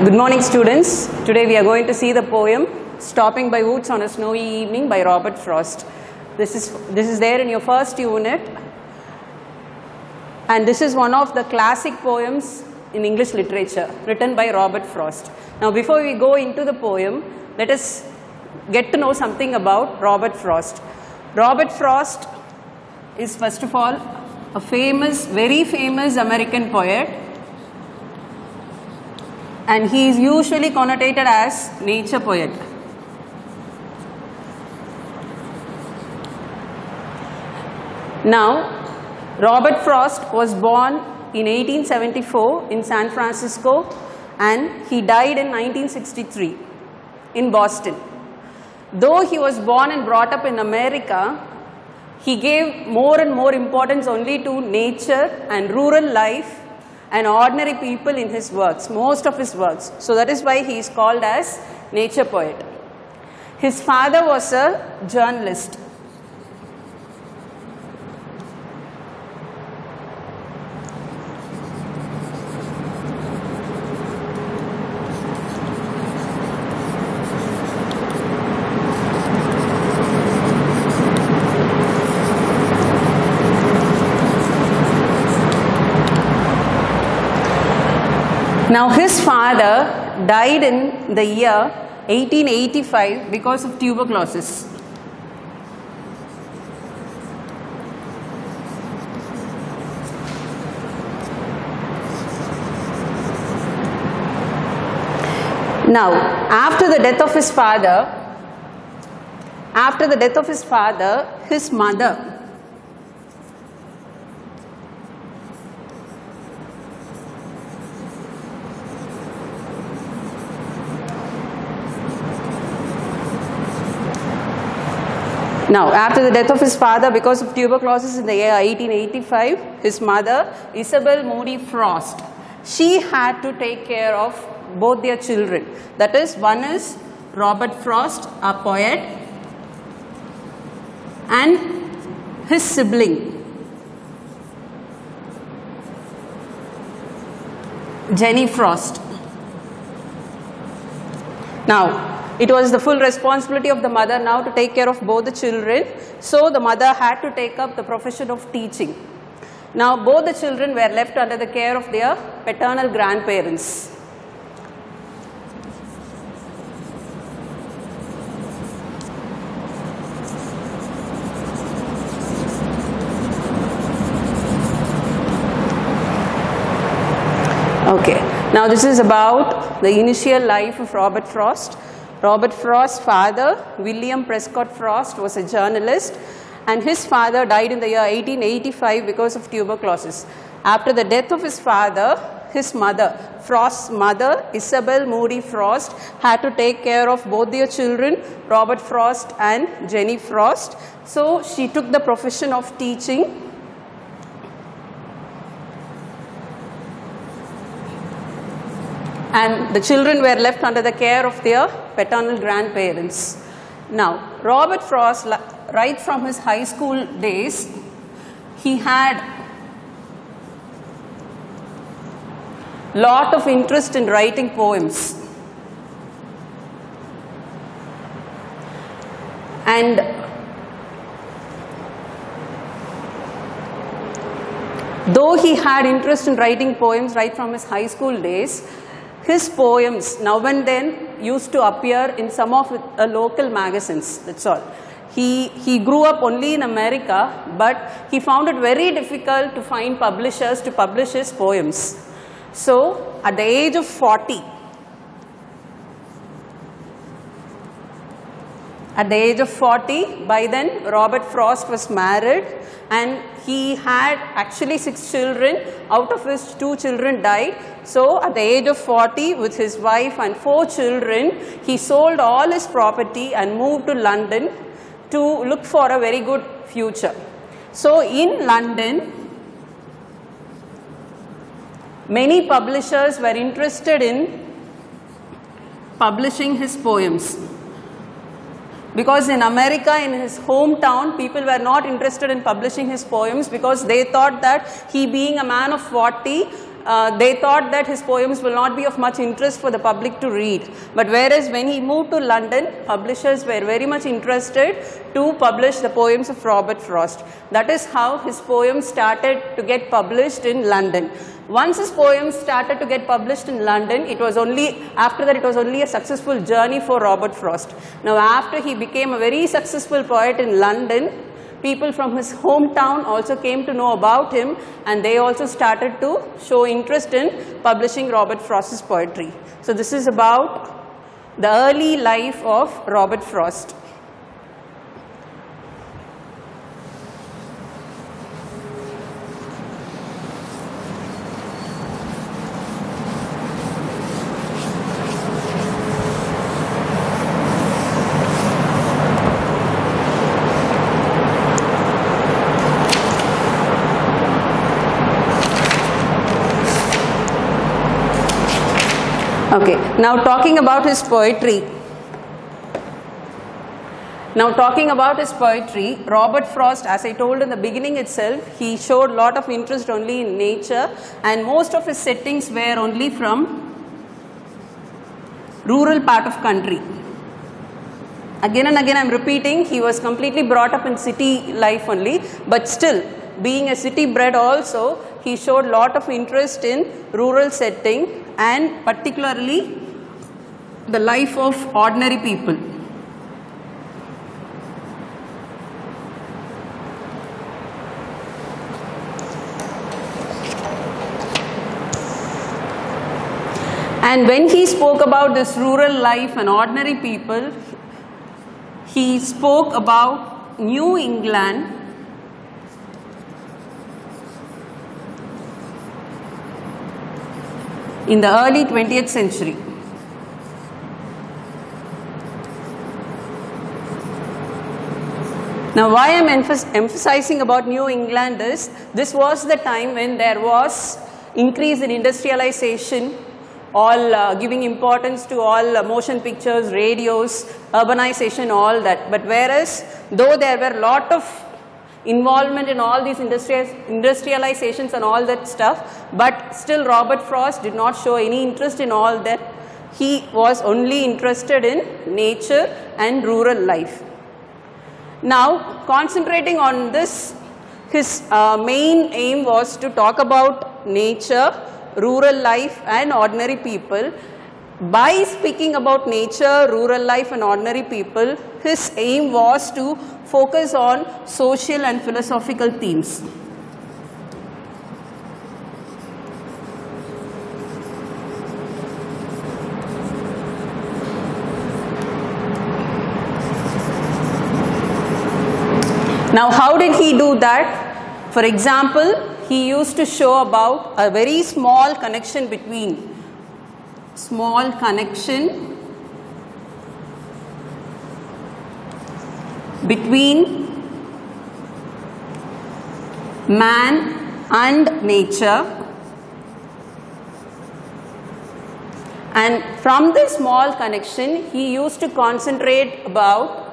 Good morning, students. Today we are going to see the poem Stopping by Woods on a Snowy Evening by Robert Frost. This is there in your first unit, and this is one of the classic poems in English literature written by Robert Frost. Now before we go into the poem, let us get to know something about Robert Frost. Robert Frost is first of all a very famous American poet, and he is usually connotated as nature poet. Now, Robert Frost was born in 1874 in San Francisco, and he died in 1963 in Boston. Though he was born and brought up in America, he gave more and more importance only to nature and rural life and ordinary people in his works, most of his works. So that is why he is called as nature poet. His father was a journalist. Now his father died in the year 1885 because of tuberculosis. Now after the death of his father, his mother because of tuberculosis in the year 1885, his mother, Isabel Moody Frost, she had to take care of both their children. That is, one is Robert Frost, a poet, and his sibling, Jenny Frost. Now, it was the full responsibility of the mother now to take care of both the children. So the mother had to take up the profession of teaching. Now both the children were left under the care of their paternal grandparents. Okay, now this is about the initial life of Robert Frost. Robert Frost's father, William Prescott Frost, was a journalist, and his father died in the year 1885 because of tuberculosis. After the death of his father, his mother, Frost's mother, Isabel Moody Frost, had to take care of both their children, Robert Frost and Jenny Frost. So she took the profession of teaching. And the children were left under the care of their paternal grandparents. Now, Robert Frost, right from his high school days, he had lot of interest in writing poems. And though he had interest in writing poems right from his high school days, his poems now and then used to appear in some of the local magazines, that's all. He grew up only in America, but he found it very difficult to find publishers to publish his poems. So at the age of 40, by then Robert Frost was married, and he had actually 6 children, out of which 2 children died. So at the age of 40, with his wife and 4 children, he sold all his property and moved to London to look for a very good future. So in London, many publishers were interested in publishing his poems. Because in America, in his hometown, people were not interested in publishing his poems because they thought that he, being a man of 40, they thought that his poems will not be of much interest for the public to read. But whereas when he moved to London, publishers were very much interested to publish the poems of Robert Frost. That is how his poems started to get published in London. Once his poems started to get published in London, after that it was only a successful journey for Robert Frost. Now after he became a very successful poet in London, people from his hometown also came to know about him, and they also started to show interest in publishing Robert Frost's poetry. So this is about the early life of Robert Frost. Okay, now talking about his poetry. Robert Frost, as I told in the beginning itself, he showed a lot of interest only in nature, and most of his settings were only from rural part of country. Again and again I am repeating, he was completely brought up in city life only, but still, being a city bred also, he showed a lot of interest in rural setting and particularly the life of ordinary people. And when he spoke about this rural life and ordinary people, he spoke about New England in the early 20th century. Now why I am emphasizing about New England is, this was the time when there was increase in industrialization, all giving importance to all motion pictures, radios, urbanization, all that. But whereas, though there were a lot of involvement in all these industrializations and all that stuff, but still Robert Frost did not show any interest in all that. He was only interested in nature and rural life. Now, concentrating on this, his main aim was to talk about nature, rural life and ordinary people. By speaking about nature, rural life and ordinary people, his aim was to focus on social and philosophical themes. Now, how did he do that? For example, he used to show about a very small connection between man and nature, and from this small connection he used to concentrate about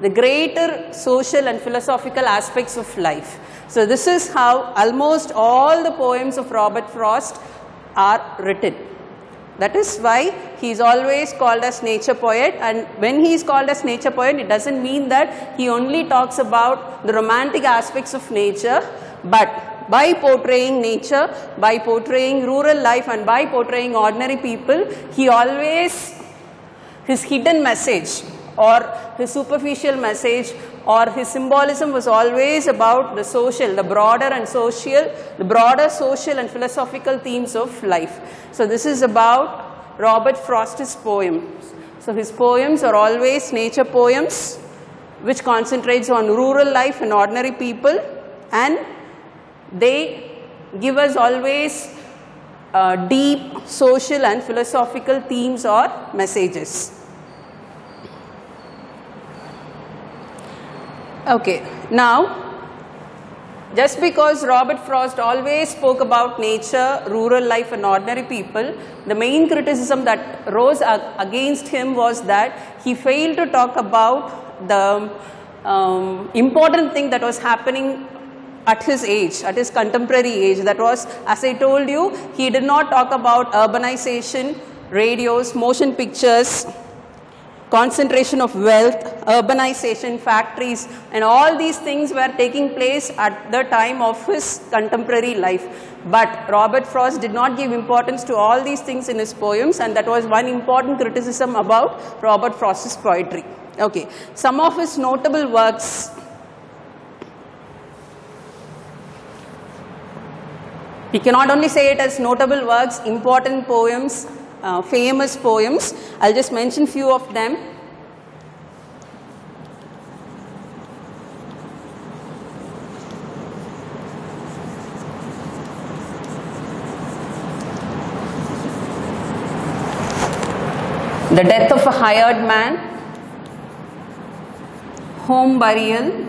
the greater social and philosophical aspects of life. So this is how almost all the poems of Robert Frost are written. That is why he is always called as nature poet, and when he is called as nature poet, it doesn't mean that he only talks about the romantic aspects of nature, but by portraying nature, by portraying rural life and by portraying ordinary people, he always, his hidden message or his superficial message or his symbolism was always about the social, the broader social and philosophical themes of life. So this is about Robert Frost's poems. So his poems are always nature poems which concentrates on rural life and ordinary people, and they give us always deep social and philosophical themes or messages. Okay, now just because Robert Frost always spoke about nature, rural life and ordinary people, the main criticism that rose against him was that he failed to talk about the important thing that was happening at his age, at his contemporary age. That was, as I told you, he did not talk about urbanization, radios, motion pictures, concentration of wealth, urbanization, factories, and all these things were taking place at the time of his contemporary life. But Robert Frost did not give importance to all these things in his poems, and that was one important criticism about Robert Frost's poetry. Okay, some of his notable works. We cannot only say it as notable works, important poems, famous poems. I'll just mention few of them. The Death of a Hired Man, Home Burial,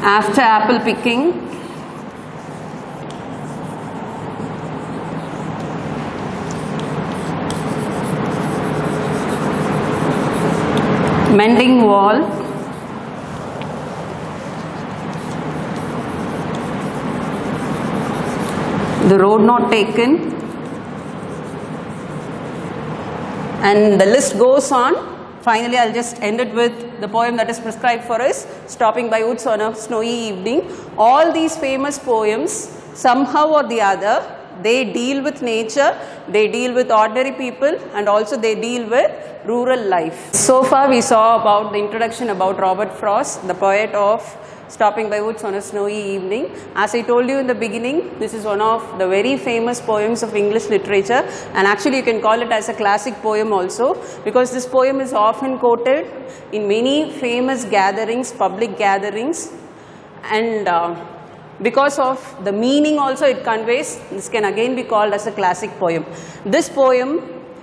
After Apple Picking, Mending Wall, The Road Not Taken, and the list goes on. Finally, I'll just end it with the poem that is prescribed for us, Stopping by Woods on a Snowy Evening. All these famous poems, somehow or the other, they deal with nature, they deal with ordinary people, and also they deal with rural life. So far we saw about the introduction about Robert Frost, the poet of Stopping by Woods on a Snowy Evening. As I told you in the beginning, this is one of the very famous poems of English literature, and actually you can call it as a classic poem also, because this poem is often quoted in many famous gatherings, public gatherings, and because of the meaning also it conveys, this can again be called as a classic poem. This poem,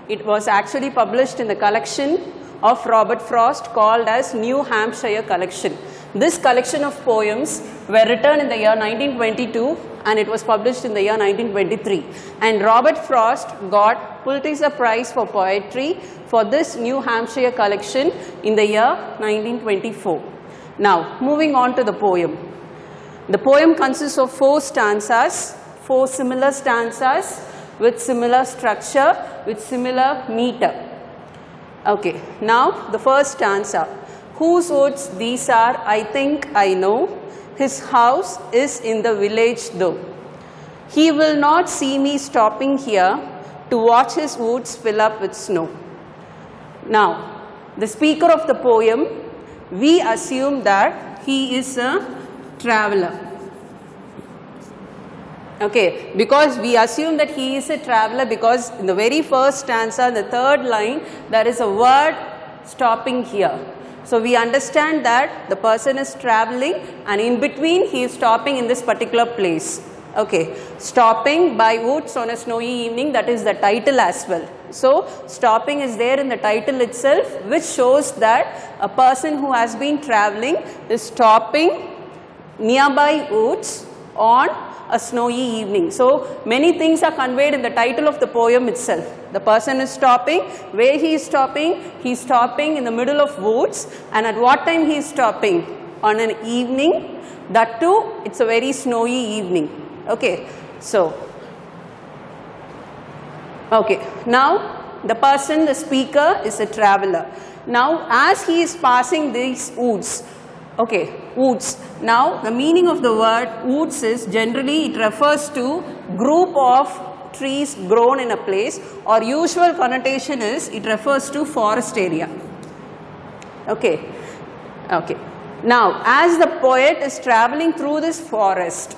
it was actually published in the collection of Robert Frost called as New Hampshire Collection. This collection of poems were written in the year 1922 and it was published in the year 1923. And Robert Frost got Pulitzer Prize for Poetry for this New Hampshire collection in the year 1924. Now, moving on to the poem. The poem consists of 4 stanzas, 4 similar stanzas with similar structure, with similar meter. Okay, now the first stanza. Whose woods these are, I think I know. His house is in the village though. He will not see me stopping here to watch his woods fill up with snow. Now, the speaker of the poem, we assume that he is a traveler. Okay, because we assume that he is a traveler because in the very first stanza, the 3rd line, there is a word stopping here. So we understand that the person is traveling and in between he is stopping in this particular place. Okay, Stopping by Woods on a Snowy Evening, that is the title as well. So stopping is there in the title itself, which shows that a person who has been traveling is stopping nearby woods on a snowy evening. So many things are conveyed in the title of the poem itself. The person is stopping. Where he is stopping? He is stopping in the middle of woods. And at what time he is stopping? On an evening. That too, it's a very snowy evening. Okay. So, okay. Now, the person, the speaker is a traveler. Now, as he is passing these woods, okay, woods. Now, the meaning of the word woods is generally it refers to group of trees grown in a place, or usual connotation is it refers to forest area. Okay, okay. Now, as the poet is traveling through this forest,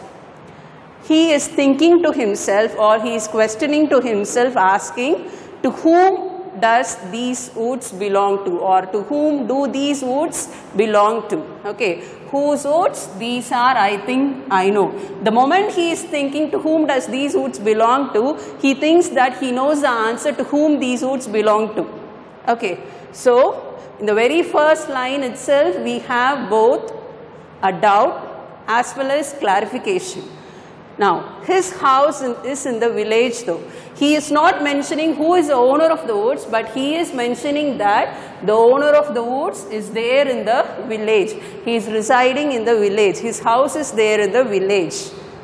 he is thinking to himself or he is questioning to himself, asking to whom does these woods belong to, or to whom do these woods belong to. Okay, whose woods these are, I think I know. The moment he is thinking to whom does these woods belong to, he thinks that he knows the answer to whom these woods belong to. Okay, so in the very first line itself we have both a doubt as well as clarification. Now, his house is in the village though. He is not mentioning who is the owner of the woods, but he is mentioning that the owner of the woods is there in the village. He is residing in the village. His house is there in the village.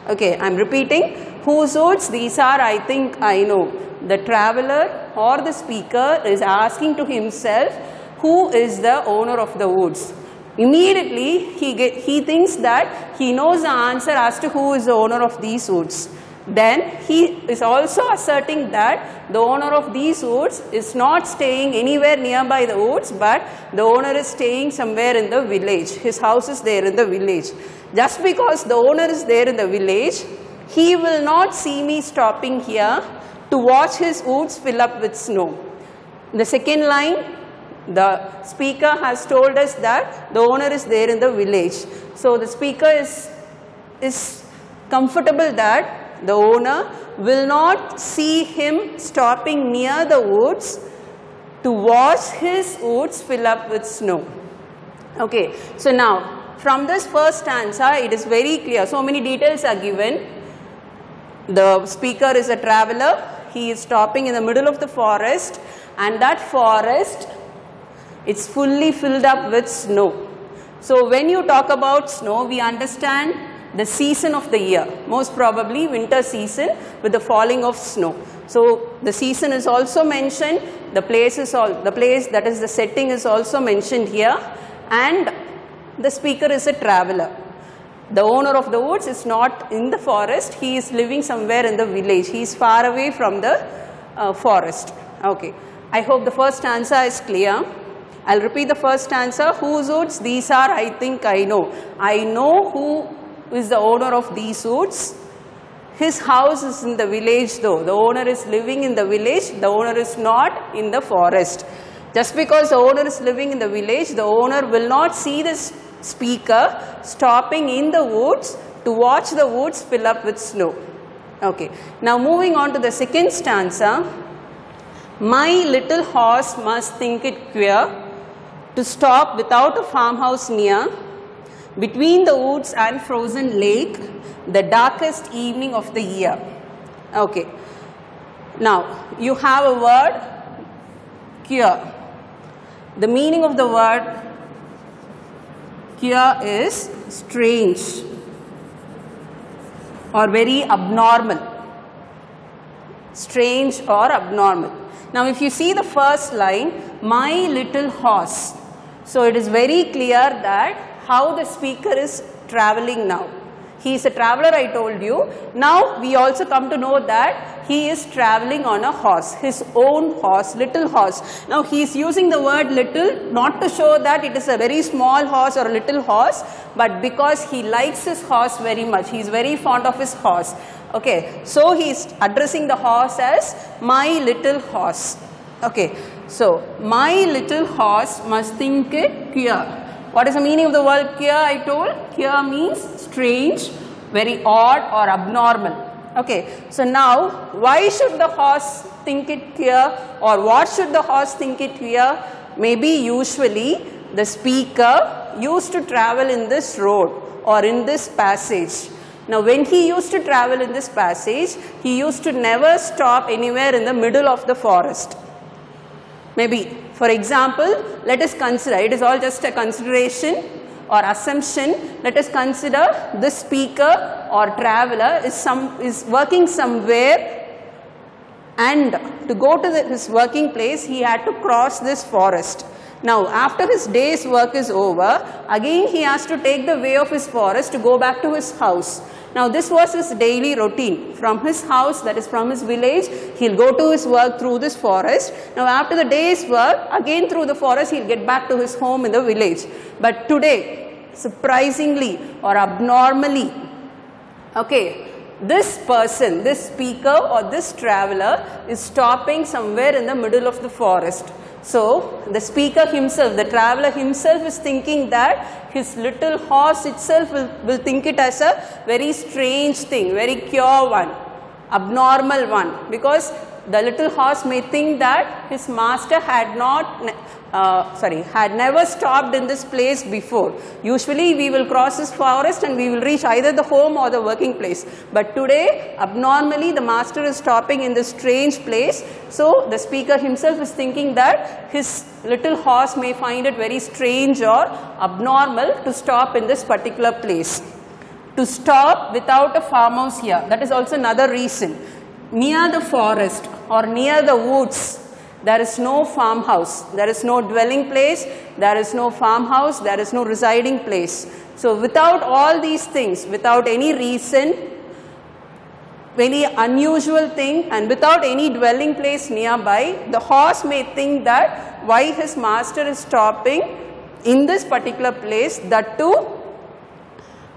Okay, I am repeating. Whose woods? These are, I think, I know. The traveler or the speaker is asking to himself, who is the owner of the woods? Immediately he thinks that he knows the answer as to who is the owner of these woods. Then he is also asserting that the owner of these woods is not staying anywhere nearby the woods, but the owner is staying somewhere in the village. His house is there in the village. Just because the owner is there in the village, he will not see me stopping here to watch his woods fill up with snow. In the second line, the speaker has told us that the owner is there in the village. So the speaker is comfortable that the owner will not see him stopping near the woods to watch his woods fill up with snow. Okay, so now from this first stanza it is very clear. So many details are given. The speaker is a traveler. He is stopping in the middle of the forest, and that forest, it's fully filled up with snow. So when you talk about snow, we understand the season of the year, most probably winter season with the falling of snow. So the season is also mentioned, the place that is the setting is also mentioned here, and the speaker is a traveler. The owner of the woods is not in the forest, he is living somewhere in the village. He is far away from the forest. Okay, I hope the first stanza is clear. I will repeat the first stanza. Whose woods? These are, I think, I know. I know who is the owner of these woods. His house is in the village though. The owner is living in the village. The owner is not in the forest. Just because the owner is living in the village, the owner will not see this speaker stopping in the woods to watch the woods fill up with snow. Okay. Now moving on to the second stanza. My little horse must think it queer to stop without a farmhouse near, between the woods and frozen lake, the darkest evening of the year. Okay. Now, you have a word, queer. The meaning of the word queer is strange or very abnormal. Strange or abnormal. Now, if you see the first line, my little horse. So, it is very clear that how the speaker is traveling now. He is a traveler, I told you. Now, we also come to know that he is traveling on a horse, his own horse, little horse. Now, he is using the word little not to show that it is a very small horse or a little horse, but because he likes his horse very much. He is very fond of his horse. Okay, so he is addressing the horse as my little horse. Okay, so my little horse must think it queer. What is the meaning of the word queer? I told queer means strange, very odd or abnormal. Okay, so now why should the horse think it queer, or what should the horse think it queer? Maybe usually the speaker used to travel in this road or in this passage. Now when he used to travel in this passage, he used to never stop anywhere in the middle of the forest. Maybe, for example, let us consider, it is all just a consideration or assumption. Let us consider this speaker or traveler is working somewhere, and to go to his working place, he had to cross this forest. Now, after his day's work is over, again he has to take the way of his forest to go back to his house. Now, this was his daily routine. From his house, that is from his village, he will go to his work through this forest. Now, after the day's work, again through the forest, he will get back to his home in the village. But today, surprisingly or abnormally, okay, this person, this speaker or this traveler is stopping somewhere in the middle of the forest. So, the speaker himself, the traveler himself is thinking that his little horse itself will think it as a very strange thing, very queer one, abnormal one, because the little horse may think that his master had never stopped in this place before. Usually we will cross this forest and we will reach either the home or the working place. But today, abnormally, the master is stopping in this strange place. So the speaker himself is thinking that his little horse may find it very strange or abnormal to stop in this particular place. To stop without a farmhouse here, that is also another reason. Near the forest or near the woods, there is no farmhouse, there is no dwelling place, there is no farmhouse, there is no residing place. So without all these things, without any reason, any unusual thing, and without any dwelling place nearby, the horse may think that why his master is stopping in this particular place, that too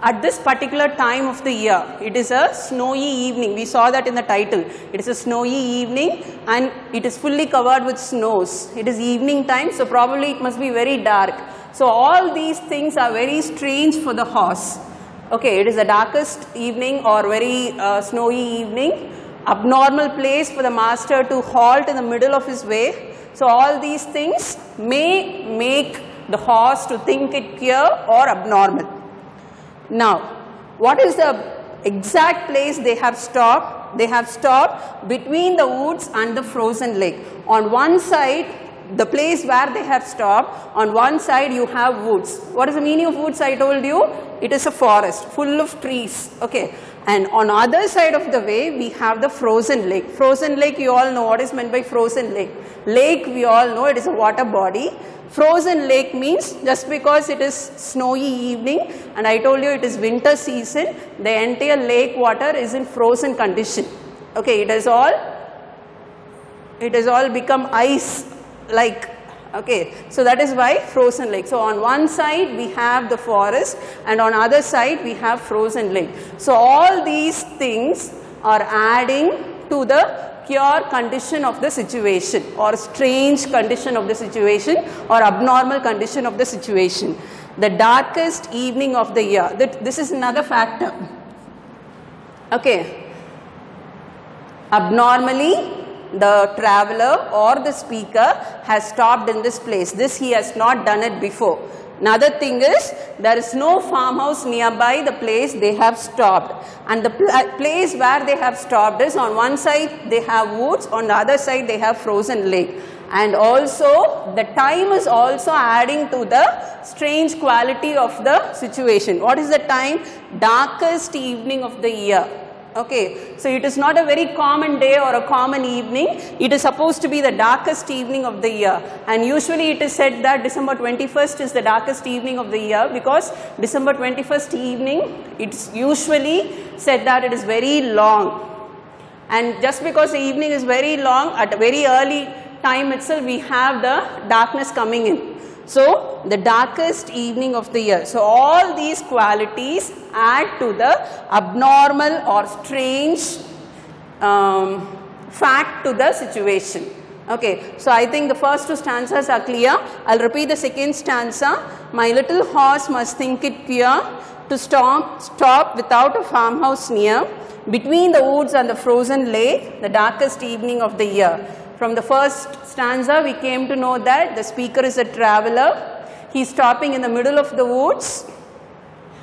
at this particular time of the year. It is a snowy evening. We saw that in the title. It is a snowy evening and it is fully covered with snows. It is evening time, so probably it must be very dark. So all these things are very strange for the horse. Okay, it is the darkest evening or very snowy evening. Abnormal place for the master to halt in the middle of his way. So all these things may make the horse to think it queer or abnormal. Now, what is the exact place they have stopped? They have stopped between the woods and the frozen lake. On one side, the place where they have stopped, on one side you have woods. What is the meaning of woods? I told you, it is a forest full of trees. Okay. And on other side of the way, we have the frozen lake. Frozen lake, you all know what is meant by frozen lake. Lake, we all know it is a water body. Frozen lake means just because it is snowy evening and I told you it is winter season, the entire lake water is in frozen condition. Okay, it has all become ice like. Okay, so that is why frozen lake. So on one side we have the forest and on other side we have frozen lake. So all these things are adding to the queer condition of the situation or strange condition of the situation or abnormal condition of the situation. The darkest evening of the year. This is another factor. Okay. Abnormally, the traveler or the speaker has stopped in this place. This he has not done it before. Another thing is, there is no farmhouse nearby the place they have stopped. And the place where they have stopped is, on one side they have woods, on the other side they have frozen lake. And also, the time is also adding to the strange quality of the situation. What is the time? Darkest evening of the year. Okay, so it is not a very common day or a common evening. It is supposed to be the darkest evening of the year. And usually it is said that December 21st is the darkest evening of the year because December 21st evening, it's usually said that it is very long. And just because the evening is very long, at a very early time itself, we have the darkness coming in. So, the darkest evening of the year. So, all these qualities add to the abnormal or strange fact to the situation. Okay, so I think the first two stanzas are clear. I'll repeat the second stanza. My little horse must think it queer to stop without a farmhouse near, between the woods and the frozen lake, the darkest evening of the year. From the first stanza, we came to know that the speaker is a traveler. He is stopping in the middle of the woods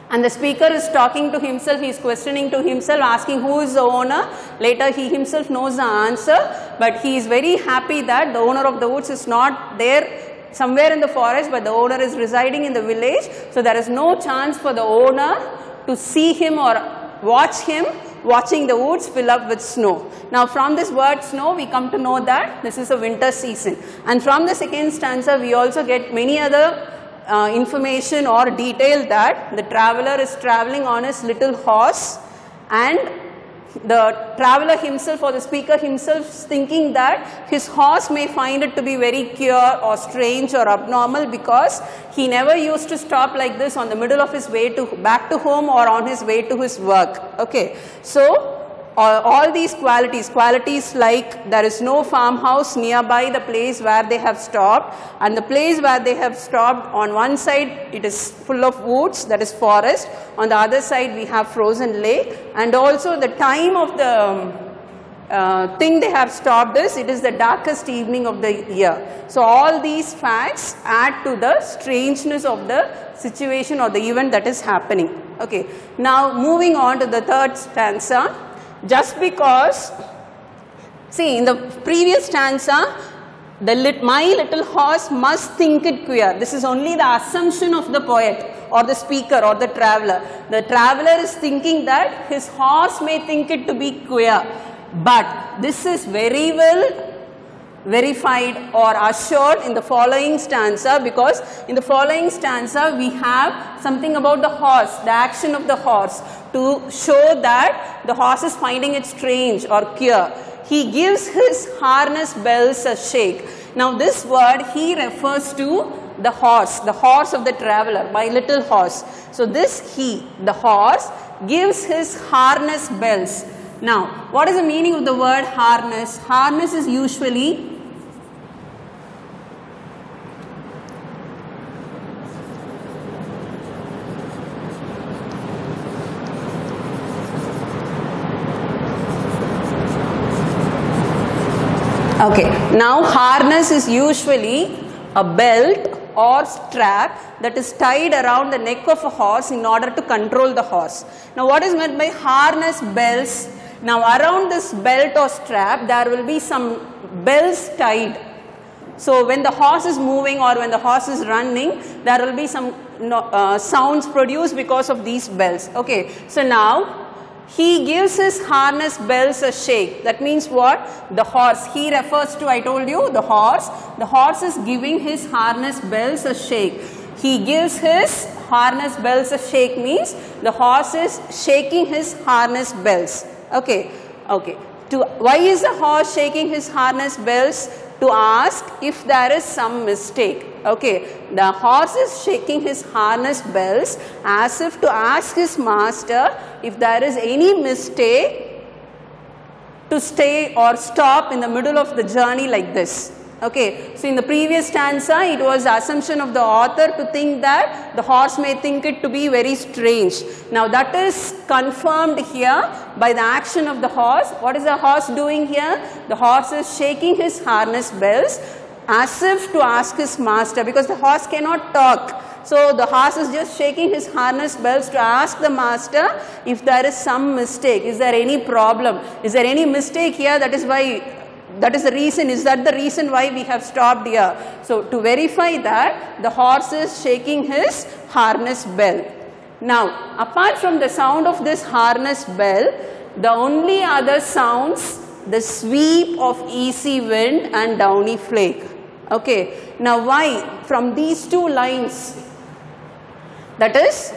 and the speaker is talking to himself. He is questioning to himself, asking who is the owner. Later, he himself knows the answer, but he is very happy that the owner of the woods is not there somewhere in the forest, but the owner is residing in the village. So, there is no chance for the owner to see him or watch him watching the woods fill up with snow. Now from this word snow, we come to know that this is a winter season. And from the second stanza, we also get many other information or detail that the traveler is traveling on his little horse and the traveler himself or the speaker himself is thinking that his horse may find it to be very queer or strange or abnormal because he never used to stop like this on the middle of his way to back to home or on his way to his work. Okay, so all these qualities like there is no farmhouse nearby the place where they have stopped, and the place where they have stopped, on one side it is full of woods, that is forest, on the other side we have frozen lake, and also the time of the thing they have stopped is, it is the darkest evening of the year. So all these facts add to the strangeness of the situation or the event that is happening. Okay. Now moving on to the third stanza. Just because, see, in the previous stanza, my little horse must think it queer. This is only the assumption of the poet or the speaker or the traveler. The traveler is thinking that his horse may think it to be queer. But this is very well verified or assured in the following stanza, because in the following stanza we have something about the horse, the action of the horse, to show that the horse is finding it strange or queer. He gives his harness bells a shake. Now this word, he refers to the horse of the traveler, my little horse. So this he, the horse, gives his harness bells. Now, what is the meaning of the word harness? Harness is usually now harness is usually a belt or strap that is tied around the neck of a horse in order to control the horse. Now what is meant by harness bells? Now around this belt or strap there will be some bells tied. So when the horse is moving or when the horse is running, there will be some sounds produced because of these bells. Okay, so now he gives his harness bells a shake. That means what? The horse. He refers to, I told you, the horse. The horse is giving his harness bells a shake. He gives his harness bells a shake means the horse is shaking his harness bells. Okay. Okay. Why is the horse shaking his harness bells? To ask if there is some mistake. Okay, the horse is shaking his harness bells as if to ask his master if there is any mistake to stay or stop in the middle of the journey like this. Okay, so in the previous stanza it was the assumption of the author to think that the horse may think it to be very strange. Now that is confirmed here by the action of the horse. What is the horse doing here? The horse is shaking his harness bells as if to ask his master, because the horse cannot talk. So the horse is just shaking his harness bells to ask the master if there is some mistake. Is there any problem? Is there any mistake here? That is the reason. Is that the reason why we have stopped here? So to verify that, the horse is shaking his harness bell. Now apart from the sound of this harness bell, the only other sounds, the sweep of easy wind and downy flake. Okay, now why? From these two lines, that is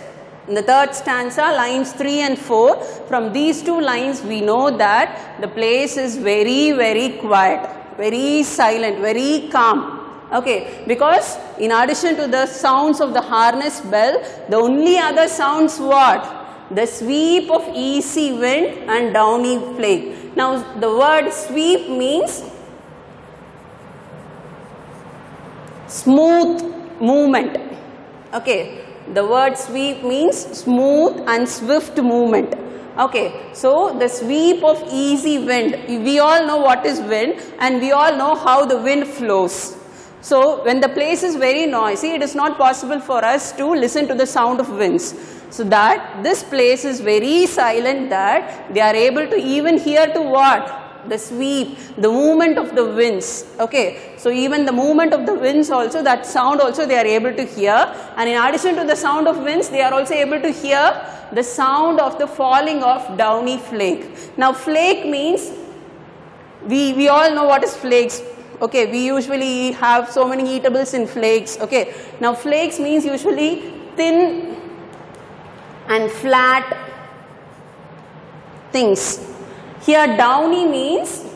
in the third stanza, lines 3 and 4, from these two lines we know that the place is very, very quiet, very silent, very calm. Okay, because in addition to the sounds of the harness bell, the only other sounds what? The sweep of easy wind and downy flake. Now the word sweep means smooth movement. Okay. The word sweep means smooth and swift movement. Okay, so the sweep of easy wind. We all know what is wind and we all know how the wind flows. So when the place is very noisy, it is not possible for us to listen to the sound of winds. So that this place is very silent, that they are able to even hear to what? The sweep, the movement of the winds. Okay, so even the movement of the winds also, that sound also they are able to hear, and in addition to the sound of winds, they are also able to hear the sound of the falling of downy flake. Now flake means, we all know what is flakes. Okay, we usually have so many eatables in flakes. Okay, now flakes means usually thin and flat things. Here downy means,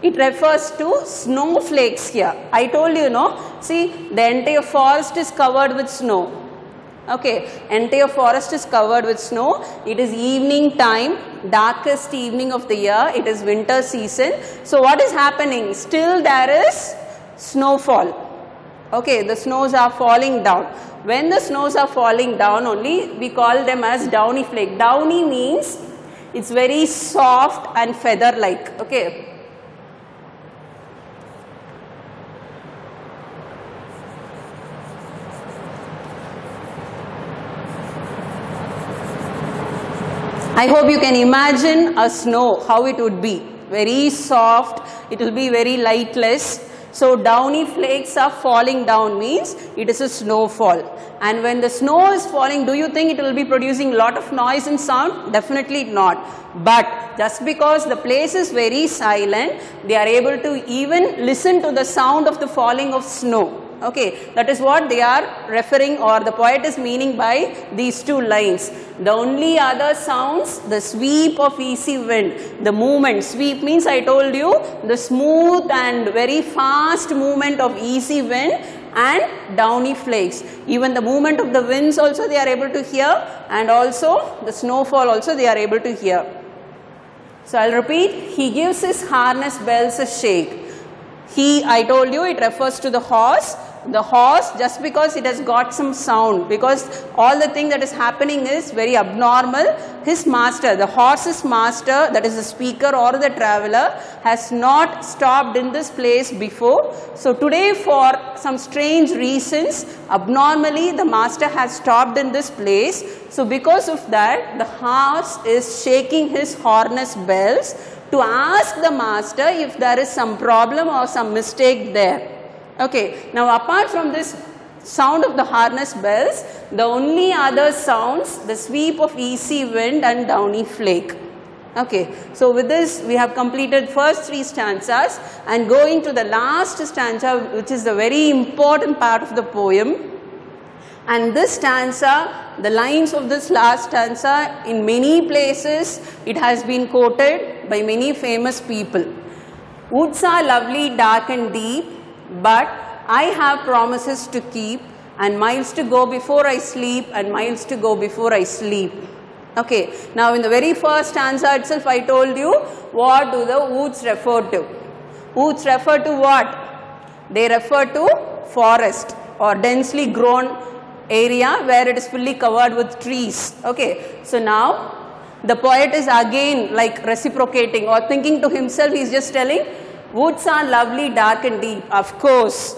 it refers to snowflakes here. I told you, no, see the entire forest is covered with snow. Okay, entire forest is covered with snow. It is evening time, darkest evening of the year. It is winter season. So what is happening? Still there is snowfall. Okay, the snows are falling down. When the snows are falling down only, we call them as downy flake. Downy means It's very soft and feather-like. Okay. I hope you can imagine a snow, how it would be. Very soft, it will be very lightless. So downy flakes are falling down means it is a snowfall. And when the snow is falling, do you think it will be producing a lot of noise and sound? Definitely not. But just because the place is very silent, they are able to even listen to the sound of the falling of snow. Okay, that is what they are referring, or the poet is meaning by these two lines. The only other sounds, the sweep of easy wind, the movement. Sweep means, I told you, the smooth and very fast movement of easy wind and downy flakes. Even the movement of the winds also they are able to hear, and also the snowfall also they are able to hear. So I'll repeat, he gives his harness bells a shake. He, I told you, it refers to the horse. The horse, just because it has got some sound, because all the thing that is happening is very abnormal, his master, the horse's master, that is the speaker or the traveler, has not stopped in this place before. So today, for some strange reasons, abnormally the master has stopped in this place. So because of that, the horse is shaking his harness bells to ask the master if there is some problem or some mistake there. Okay, now apart from this sound of the harness bells, the only other sounds, the sweep of easy wind and downy flake. Okay, so with this we have completed first three stanzas and going to the last stanza, which is the very important part of the poem. And this stanza, the lines of this last stanza, in many places it has been quoted by many famous people. Woods are lovely, dark and deep, but I have promises to keep, and miles to go before I sleep, and miles to go before I sleep. Okay, now in the very first stanza itself I told you, what do the woods refer to? Woods refer to what? They refer to forest or densely grown area where it is fully covered with trees. Okay, so now the poet is again like reciprocating or thinking to himself, he is just telling, woods are lovely, dark and deep. Of course,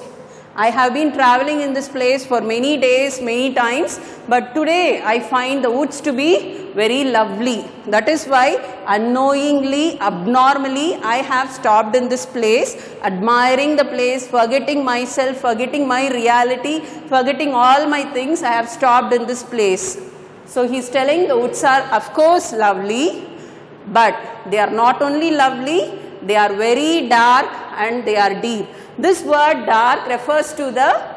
I have been traveling in this place for many days, many times, but today I find the woods to be very lovely. That is why unknowingly, abnormally, I have stopped in this place, admiring the place, forgetting myself, forgetting my reality, forgetting all my things. I have stopped in this place. So he is telling the woods are of course lovely, but they are not only lovely, they are very dark and they are deep. This word dark refers to the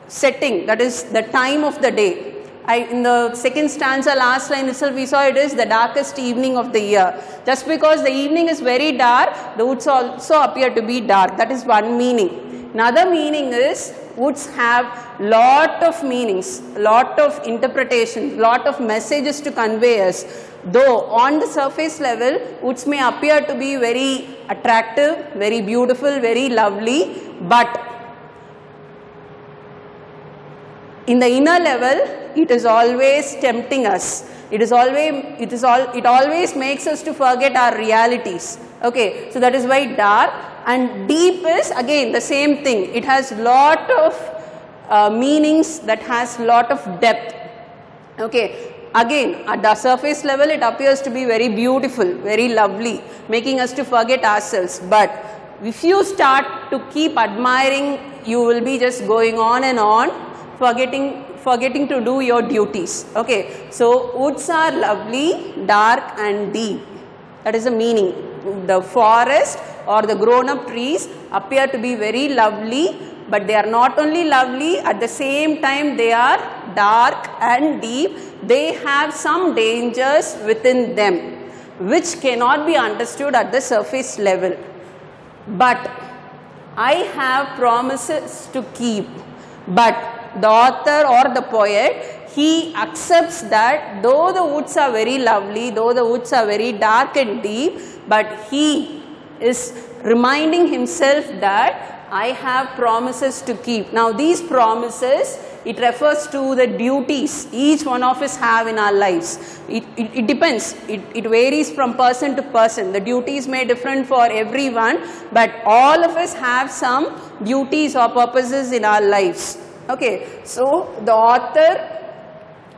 setting, that is the time of the day. In the second stanza, last line itself, we saw it is the darkest evening of the year. Just because the evening is very dark, the woods also appear to be dark. That is one meaning. Another meaning is woods have lot of meanings, lot of interpretations, lot of messages to convey us. Though on the surface level, woods may appear to be very attractive, very beautiful, very lovely, but in the inner level, it is always tempting us. It always makes us to forget our realities. Okay, so that is why dark. And deep is again the same thing. It has lot of meanings, that has lot of depth. Okay. Again, at the surface level, it appears to be very beautiful, very lovely, making us to forget ourselves. But if you start to keep admiring, you will be just going on and on, forgetting to do your duties. Okay, so woods are lovely, dark and deep. That is the meaning. The forest or the grown-up trees appear to be very lovely, but they are not only lovely, at the same time they are dark and deep. They have some dangers within them which cannot be understood at the surface level. But I have promises to keep. But the author or the poet, he accepts that though the woods are very lovely, though the woods are very dark and deep, but he is reminding himself that I have promises to keep. Now these promises it refers to the duties each one of us have in our lives. It depends. It varies from person to person. The duties may differ for everyone, but all of us have some duties or purposes in our lives. Okay, so the author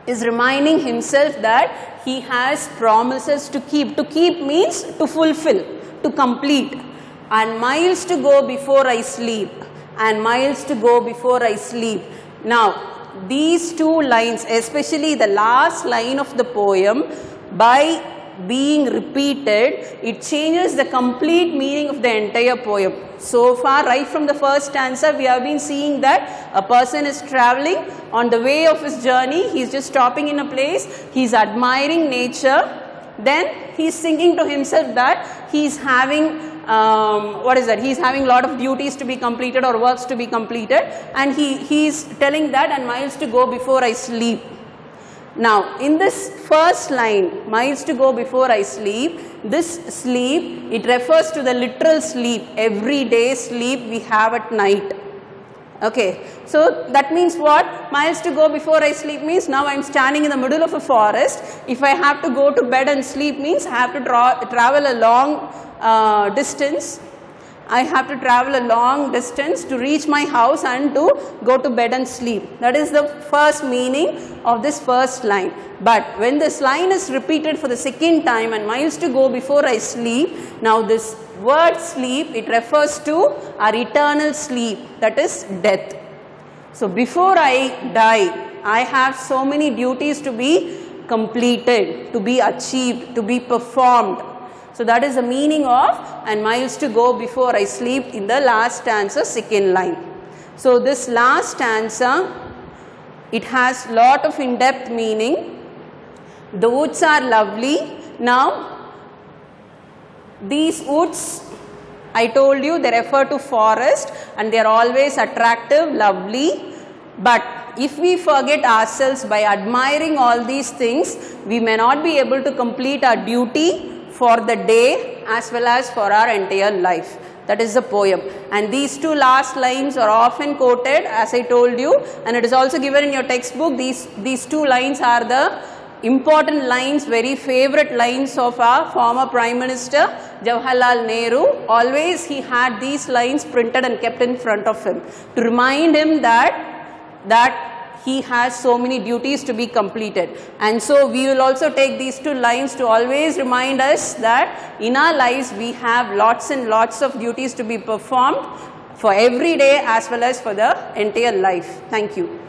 is reminding himself that he has promises to keep. To keep means to fulfill, to complete. And miles to go before I sleep. And miles to go before I sleep. Now, these two lines, especially the last line of the poem, by being repeated, it changes the complete meaning of the entire poem. So far, right from the first stanza, we have been seeing that a person is traveling on the way of his journey. He is just stopping in a place. He is admiring nature. Then he is thinking to himself that he is having he is having a lot of duties to be completed or works to be completed, and he is telling that, and miles to go before I sleep. Now, in this first line, miles to go before I sleep, this sleep, it refers to the literal sleep, everyday sleep we have at night. Okay, so that means what? Miles to go before I sleep means now I am standing in the middle of a forest. If I have to go to bed and sleep means I have to travel a long distance. I have to travel a long distance to reach my house and to go to bed and sleep. That is the first meaning of this first line. But when this line is repeated for the second time, and miles to go before I sleep, now this word sleep, it refers to our eternal sleep, that is death. So before I die, I have so many duties to be completed, to be achieved, to be performed. So that is the meaning of and miles to go before I sleep in the last stanza, second line. So this last stanza, it has lot of in-depth meaning. The woods are lovely. Now, these woods, I told you, they refer to forest and they are always attractive, lovely. But if we forget ourselves by admiring all these things, we may not be able to complete our duty for the day as well as for our entire life. That is the poem. And these two last lines are often quoted, as I told you, and it is also given in your textbook. These two lines are the important lines, very favorite lines of our former Prime Minister Jawaharlal Nehru. Always he had these lines printed and kept in front of him to remind him that he has so many duties to be completed. And so we will also take these two lines to always remind us that in our lives we have lots and lots of duties to be performed for every day as well as for the entire life. Thank you.